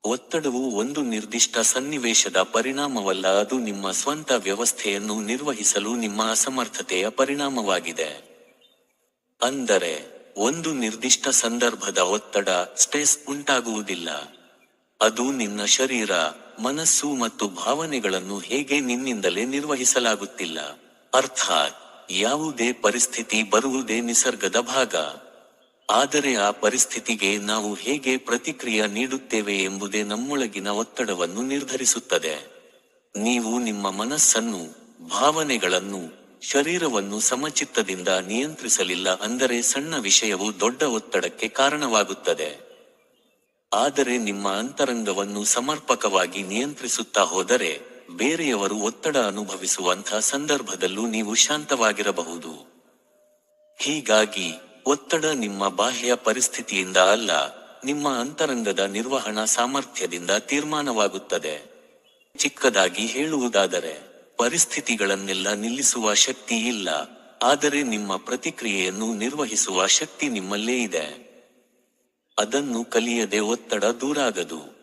ಒತ್ತಡವು ಒಂದು ನಿರ್ದಿಷ್ಟ ಸನ್ನಿವೇಶದ ಪರಿಣಾಮವಲ್ಲ, ಅದು ನಿಮ್ಮ ಸ್ವಂತ ವ್ಯವಸ್ಥೆಯನ್ನು ನಿರ್ವಹಿಸಲು ನಿಮ್ಮ ಅಸಮರ್ಥತೆಯ ಪರಿಣಾಮವಾಗಿದೆ. ಅಂದರೆ, ಒಂದು ನಿರ್ದಿಷ್ಟ ಸಂದರ್ಭದ ಒತ್ತಡ, ಸ್ಟ್ರೆಸ್ ಉಂಟಾಗುವುದಿಲ್ಲ. ಅದು ನಿನ್ನ ಶರೀರ, ಮನಸ್ಸು ಮತ್ತು ಭಾವನೆಗಳನ್ನು ಹೇಗೆ ನಿನ್ನಿಂದಲೇ ನಿರ್ವಹಿಸಲಾಗುತ್ತಿಲ್ಲ. ಅರ್ಥಾತ್, ಯಾವುದೇ ಪರಿಸ್ಥಿತಿ ಬರುವುದೇ ನಿಸರ್ಗದ ಭಾಗ. ಆದರೆ ಆ ಪರಿಸ್ಥಿತಿಗೆ ನಾವು ಹೇಗೆ ಪ್ರತಿಕ್ರಿಯೆ ನೀಡುತ್ತೇವೆ ಎಂಬುದೇ ನಮ್ಮೊಳಗಿನ ಒತ್ತಡವನ್ನು ನಿರ್ಧರಿಸುತ್ತದೆ. ನೀವು ನಿಮ್ಮ ಮನಸ್ಸನ್ನು, ಭಾವನೆಗಳನ್ನು, ಶರೀರವನ್ನು ಸಮಚಿತ್ತದಿಂದ ನಿಯಂತ್ರಿಸಲಿಲ್ಲ ಅಂದರೆ ಸಣ್ಣ ವಿಷಯವು ದೊಡ್ಡ ಒತ್ತಡಕ್ಕೆ ಕಾರಣವಾಗುತ್ತದೆ. ಆದರೆ ನಿಮ್ಮ ಅಂತರಂಗವನ್ನು ಸಮರ್ಪಕವಾಗಿ ನಿಯಂತ್ರಿಸುತ್ತಾ ಹೋದರೆ, ಬೇರೆಯವರು ಒತ್ತಡ ಅನುಭವಿಸುವಂಥ ಸಂದರ್ಭದಲ್ಲೂ ನೀವು ಶಾಂತವಾಗಿರಬಹುದು. ಹೀಗಾಗಿ, ಒತ್ತಡ ನಿಮ್ಮ ಬಾಹ್ಯ ಪರಿಸ್ಥಿತಿಯಿಂದ ಅಲ್ಲ, ನಿಮ್ಮ ಅಂತರಂಗದ ನಿರ್ವಹಣಾ ಸಾಮರ್ಥ್ಯದಿಂದ ತೀರ್ಮಾನವಾಗುತ್ತದೆ. ಚಿಕ್ಕದಾಗಿ ಹೇಳುವುದಾದರೆ, ಪರಿಸ್ಥಿತಿಗಳನ್ನೆಲ್ಲ ನಿಲ್ಲಿಸುವ ಶಕ್ತಿ ಇಲ್ಲ, ಆದರೆ ನಿಮ್ಮ ಪ್ರತಿಕ್ರಿಯೆಯನ್ನು ನಿರ್ವಹಿಸುವ ಶಕ್ತಿ ನಿಮ್ಮಲ್ಲೇ ಇದೆ. ಅದನ್ನು ಕಲಿಯದೆ ಒತ್ತಡ ದೂರಾಗದು.